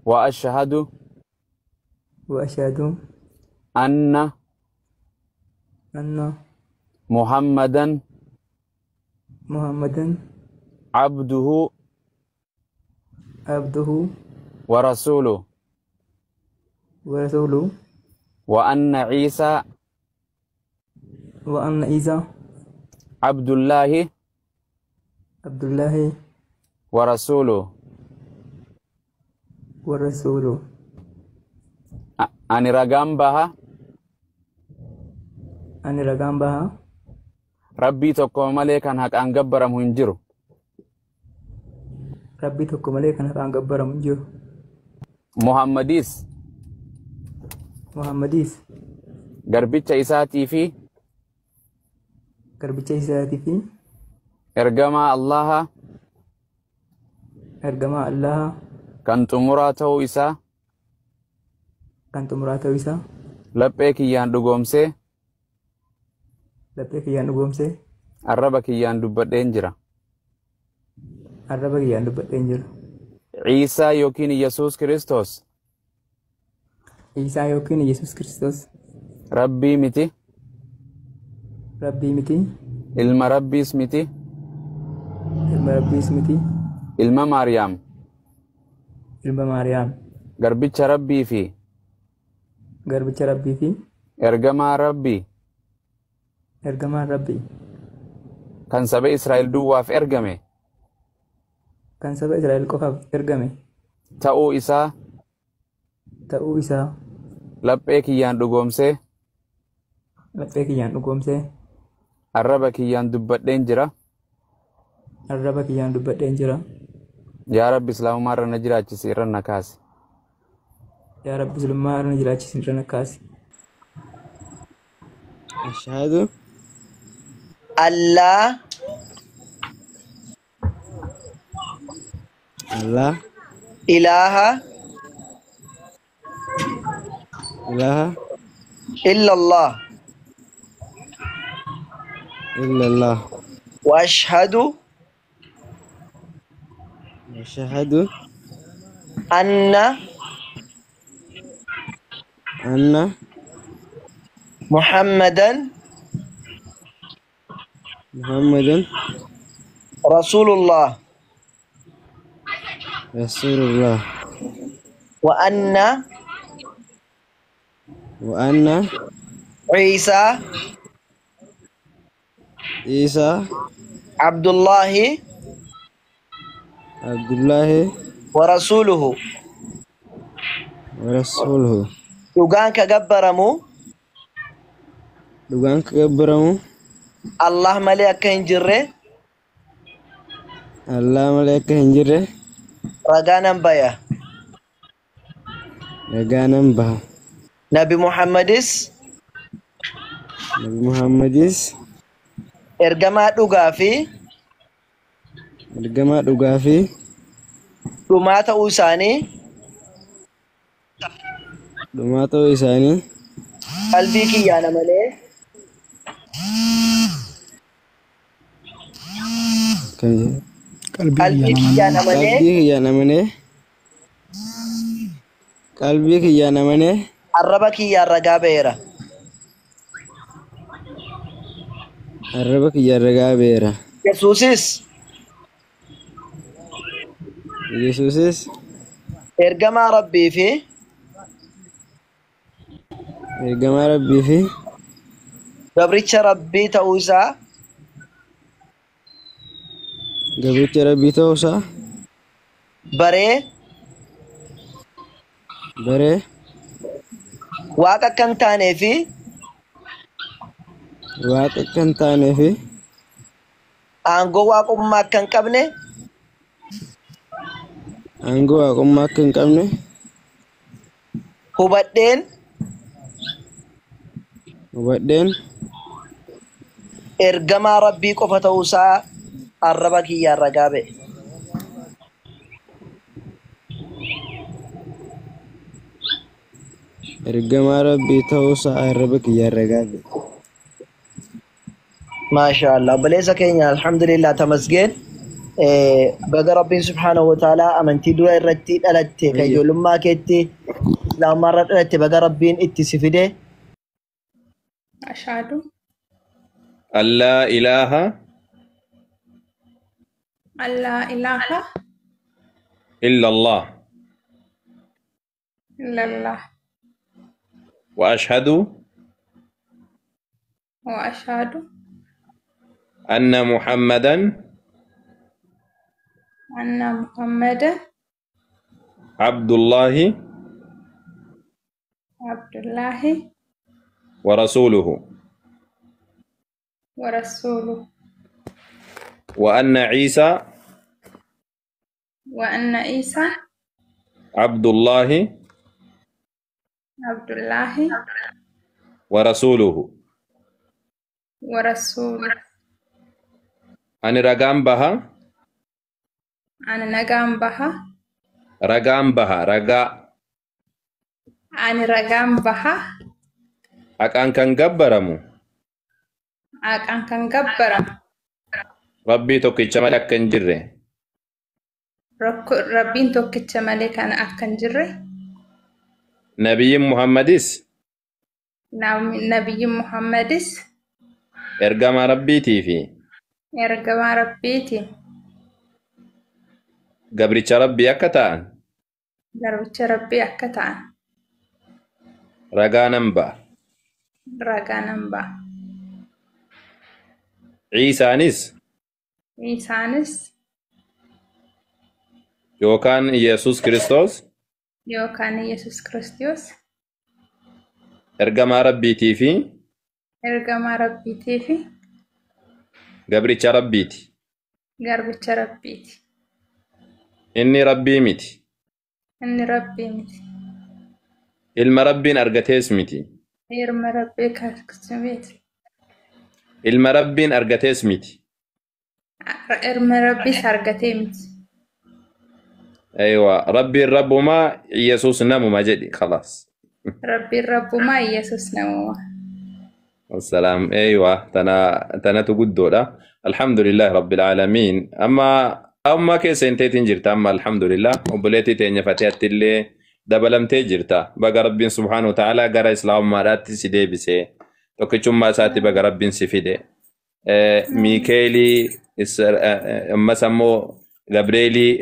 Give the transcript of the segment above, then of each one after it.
وأشهد وأشهد أن أن محمدا محمدا عبده عبده ورسوله ورسوله وأن عيسى وأن عيسى عبد الله عبد الله ورسوله ورسوله أني رقم بها أن رقم بها ربي تقوم عليك أن هك أنقبر مهنجر ربي تكم عليك أنا أنقبر منجو محمديس محمديس قربتش إساتي في كربتش إساتي في إرقما الله أرجما الله كانت مراته إسا كانت مراته إسا لبك يان سي لبيك يان سي الربك يان دبت دينجرا الربك يان دبت دينجر عيسى يوكين يسوس كريستوس عيسى يوكين يسوس كريستوس ربي متي ربي متي إلما ربي اسمتي ربي اسمتي إلما مريم مريم قربتش ربي في كربتش ربي في إرقما ربي أرجما ربي كان سبع إسرائيل دواف إرقمي كان سبع إسرائيل كفاف إرجمي تأو إسا تأو إسا لبك يان سي لبيك يان سي الربك يان دبت دينجرا الربك يان دبت دينجر يا رب إسلام مرة نجرات سيرا نكاس يا رب سلما نجلاتي سنرنا كاسي أشهد الله الله إله إله إلا الله إلا الله وأشهد أشهد أن أن محمدا محمدا رسول الله رسول الله وأن وأن عيسى عيسى عبد الله عبد الله ورسوله ورسوله يوغان كجبرمو دوغان كبرمو الله ملك هنجره الله ملك هنجره رجانا بيا رجانا بها نبي محمدس نبي محمديس إرجما دوغافي ergama dhugaa fi dhumaa ta'uu isaanii qalbii kiyyaana malee qalbii kiyyaana malee arraba kiyyaan ragaa ba'eera. arraba kiyyaan ragaa ba'eera. Yesuusis ergamaa rabbii fi gabricha rabbii ta'uu isaa baree waaqa kan taanee fi aangoo waaqummaa kan qabne hubadheen ergamaa rabbii qofa ta'uu isaa arraba kiyyaan ragaa ba'e. ergamaa rabbii ta'uu isaa arraba kiyyaan ragaa ba'e. Maashaallah, obboleessa keenya alhamdulillah tamasgeen baga rabbiin subhaanahu wa ta'ala amantii dura irratti dhalatte ka ijoollummaa keetti islaamarra dhalatte baga rabbiin itti si fide. Ashhadu an laa ilaaha alla ilaha illa Allah illallah wa ashhadu wa ashhadu anna Muhammadan anna Muhammadan abdullahi abdullahi wa rasuluhu wa rasuluhu wa anna Isa wa anna Isa abdullahi abdullahi wa rasuluhu. wa rasuluhu. Ani ragaan baha Ani nagaan baha ragaan baha ragaa ani ragaan baha haqaan kan gabbaramu haqaan kan gabbaramu rabbii tokkicha malee akka hin jirre rabbiin tokkicha malee kan akka hin jirre nabiyyiin Muhammadis nabiyyiin Muhammadis ergamaa rabbiitii fi ergamaa rabbiiti gabricha rabbii akka ta'an garbicha rabbii akka ta'an ragaa nan ba'a. ragaa nan ba'a. Isaanis yookaan Yesus Kiristoos ergamaa rabbiitii fi gabricha rabbiiti. garbicha rabbiiti. Inni rabbii miti. Ilma rabbiin argatees miti. Ilma rabbii kaasmiti. Ilma rabbiin argatees miti. Ilma rabbiis argatee miti. Aywa rabbiin rabbumaa Yesus namuma jedhi khalaas. Rabbiin rabbumaa Yesus namuma. Wassalaam. Aywa tanatu guddoodha. Alhamdulillah rabbil alamin. Amma keessa inteetiin jirta amma alhamdulillah obboleettii teenya fateettillee dabalamtee jirta baga rabbiin subhaanahu wa ta'ala gara islaamummaadhaatti si deebisee tokkichummaa isaatti baga rabbiin si fide miikeelii ammas ammoo gabreelii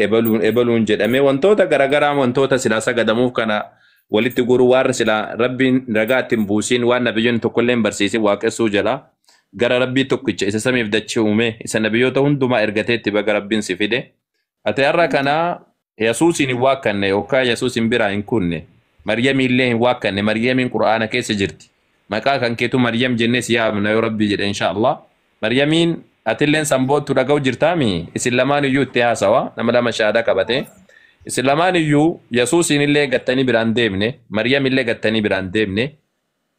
ebaluun jedhamee wantoota garagaraa wantoota silaa sagadamuuf kana walitti guruu warra silaa rabbiin ragaa ittiin buusiin waan nabiyyoonni tokkollee hin barsiisin waaqessuu jala gara rabbii tokkicha isa samiif dachee uume isa nabiyyoota hundumaa ergateetti baga rabbiin si fide ati har'a kana Yesuusin hin waakkanne yookaan Yesuusin biraa hin kunne Maryam illee hin waakkanne Maryamin Qur'aana keessa jirti maqaa kan keetu Maryam jennee si yaamna yoo rabbii jedhe inshallah Maryamin atilleen sanboottu dhaga'u jirtaami isin lamaan iyyuu itti haasawa nama lama shahaada qabate isin lamaan iyyuu Yesuusin illee gattanii biraan deemne Maryam illee gattanii biraan deemne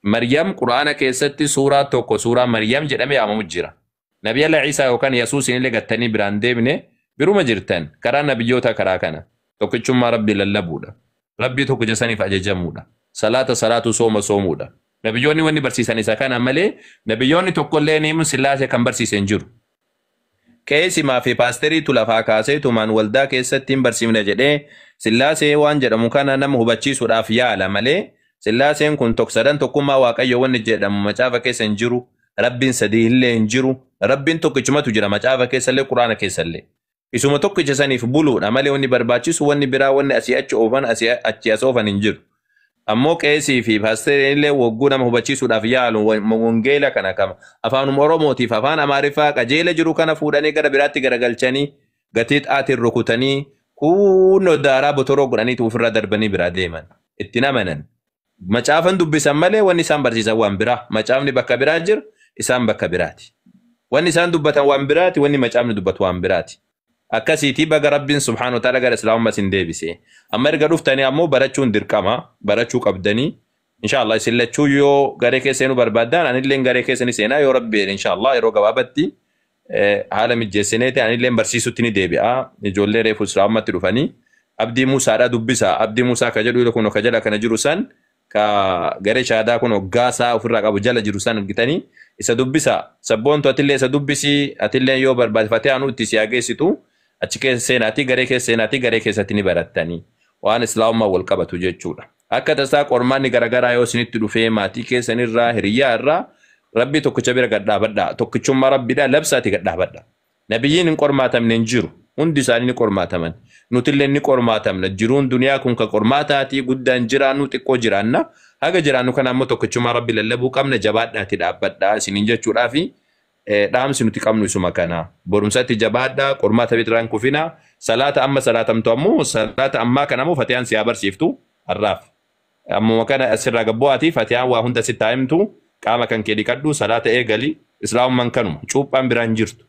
Maryam Qur'aana keessatti suuraa tokko suuraa Maryam jedhamee yaamamu jira Nabiyyi Isa yookaan Yesuusin illee gattanii biraan deemne biruma jirtan karaa nabiyyoota karaa kana tokkichummaa rabbii lallabuudha rabbii tokko jasaniif ajajamuudha salaatu soomuudha nabiyyoonni wanni barsiisan isa kana malee nabiyyoonni tokkollee neemun sillaasee kan barsiisan jiru keessumaa fi paasteriitu lafaa kaasee tumaan waldaa keessatti hin barsiifne jedhee sillaasee waan jedhamu kana nama hubachiisuudhaaf yaala malee sillaaseen kun tokksadan tokkummaa waaqayyo wanni jedhamu macaafa keessa hin jiru rabbiin sadii illee hin jiru rabbiin tokkichumatu jira macaafa keessallee quraana keessallee isuma tokkicha saniif buluudha malee wanni barbaachisu wanni biraa wanni asii achi oofan achi as oofan hin jiru ammoo qeesii fi paasteriin illee wagguu nama hubachiisuudhaaf yaalu wangeela kana kama afaanuma oromootiif afaan amaariffaa qajeela jiru kana fuudhanii gara biraatti garagalchanii gatii xaatiin rukutanii kunnoo daaraa botoroo godhaniitu ofirraa darbanii biraa deeman itti namanan macaafan dubbisan malee wanni isaan barsiisan waan biraa macaafni bakka biraa jiru isaan bakka biraati wanni isaan dubbatan waan biraati wanni macaafni dubbatu waan biraati akkasiitii baga rabbiin subhaanahu wa ta'ala gara islaamummaa sin deebise amma erga dhuftanii ammoo barachuun dirqama barachuu qabdanii inshallah isin lachuu yoo garee keessanuu barbaadan anillee garee keessanii seenaa yoo rabbi inshallah yeroo gabaabatti haala mijeessineeti anillee barsiisutti ni deebi'a ijoollee reefu islaamummaatti dhufanii abdii Muusaadha dubbisa abdii Muusaa ka jedhu kun ka jala kana jiru san ka garee shaadaa kun hoggaasaa ofirraa qabu jala jiru san argitanii isa dubbisa sabboontu atillee isa dubbisi atillee yoo barbaadfatee anuutti si ageessitu achi keessa seenaatii garee keessa seenaatii garee keessatti ni barattanii waan islaamummaa wal qabatu jechuudha. Akka tasaa qormaanni garagaraa yoo isinitti dhufee maatii keessanirraa hiriyyaa irraa rabbii tokkicha bira gad dhaabadhaa tokkichummaa rabbiidhaa labsaati gad dhaabadhaa. Nabiyyiin hin qormaatamne hin jiru hundi isaanii ni qormaataman nutillee ni qormaatamna jiruun duniyaa kun ka qormaataatii guddaan jiraannu xiqqoo jiraanna haga jiraannu kana ammoo tokkichummaa rabbi lallabuu qabna jabaadhaati dhaabbadhaa isiniin jechuudhaafi dhaamsi nuti qabnu isuma kana borumsatti jabaadhaa qormaata bitiraan kufina salaata amma salaatamtu ammoo salaata ammaa kana ammoo fatiyaan siyaa barsiiftu harraaf ammoo kana asirraa gabbo'aati fatiyaan waa hunda sitti himtu qaama kan kee dhiqadhu salaata eegali islaamummaan kanuma cuuphaan biraan jirtu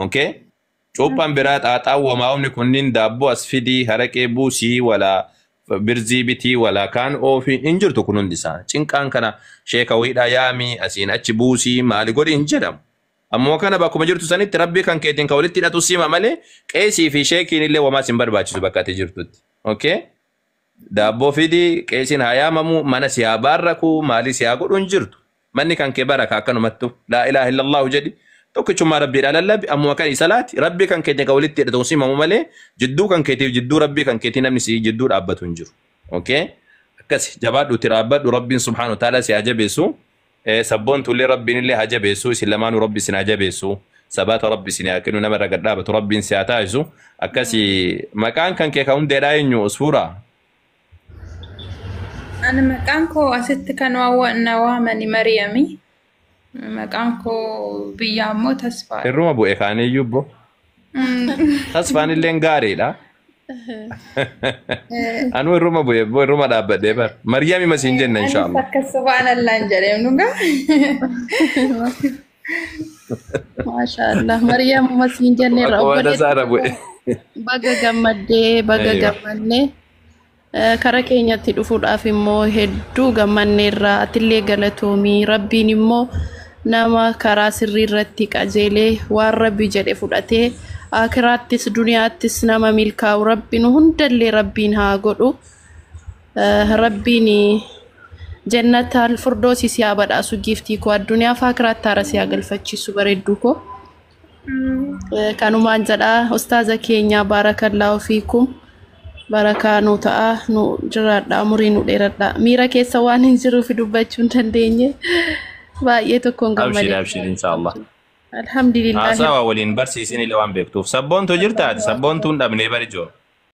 okay cuuphaan biraa xaaxaa wamaa'umni kunniin daabboo asfidii haraqee buusii walaa birzii bitii walaa kaan oofii hin jirtu kun hundi isaa cinqaan kana sheeka wayiidhaa yaamii asiin achi buusii maali godhi hin jedhamu ammoo kana bakkuma jirtu sanitti rabbii kan keetiin ka walitti hidhatu sima malee qeesii fi sheekiin illee wamaas hin barbaachisu bakka ati jirtutti okay daabboo fidii qeesiin haa yaamamu mana si haa baarraku maali si haa godhu hin jirtu manni kan kee baraka akkanumattu laa ilaaha illallahu jedhi tokkichummaa rabbiidhaa lallabi ammoo kan isalaati rabbii kan keetiin ka walitti hidhatu simamu malee jidduu kan keetiif jidduu rabbii kan keetii namni si jidduu dhaabbatu hin jiru okay akkasi jabaadhuuti dhaabbadhu rabbiin subhaanahu ta'ala si hajabeessu sabboontuullee rabbiin illee hajabeessu isin lamaanuu rabbi isin hajabeessu sabaata rabbi isin haa kennu namarra gad dhaabatu rabbiin si haa taasisu akkasi maqaan kan kee ka hundeedhaa eenyu usfuura Ani maqaan koo asitti kan waamani Mariyami. Maqaan koo biyya ammoo Tasfaa. Irruma bu'e kaaniyyuu bo. Tasfaan illee gaariidha. Anu irruma bu'e bo irruma dhaabbadhee bar. Mariyami masiin jenna inshaallah. Akka subhaanallah hin jedheem dhugaa. Maashaallah Mariyam masiin jenne baga gammaddee baga gammannee kara keenyatti dhufuudhaaf immoo hedduu gammanneerraa atillee galatoomii rabbiin immoo nama karaa sirrii irratti qajeelee waan rabbi jedhe fudhatee akiraattis duniyaattis nama milkaa'u rabbiin hundallee rabbiin haa godhu rabbiin jannatal firdoosi siyaa badhaasu giftii koo addunyaa fi akiraatti haara siyaa galfachiisu bareedduu koo kanumaan jedhaa ustaaza keenya barakallahu fiikum barakaa nu ta'a nu jiraadha umurii nu dheeradha miira keessa waan hin jiruuf dubbachuu hin dandeenye baay'ee tokkoon gammadee abshir inshallah alhamdulillah haasawa waliin barsiisin illee waan beektuuf sabboontu jirtaati sabboontuun dhabnee barijoo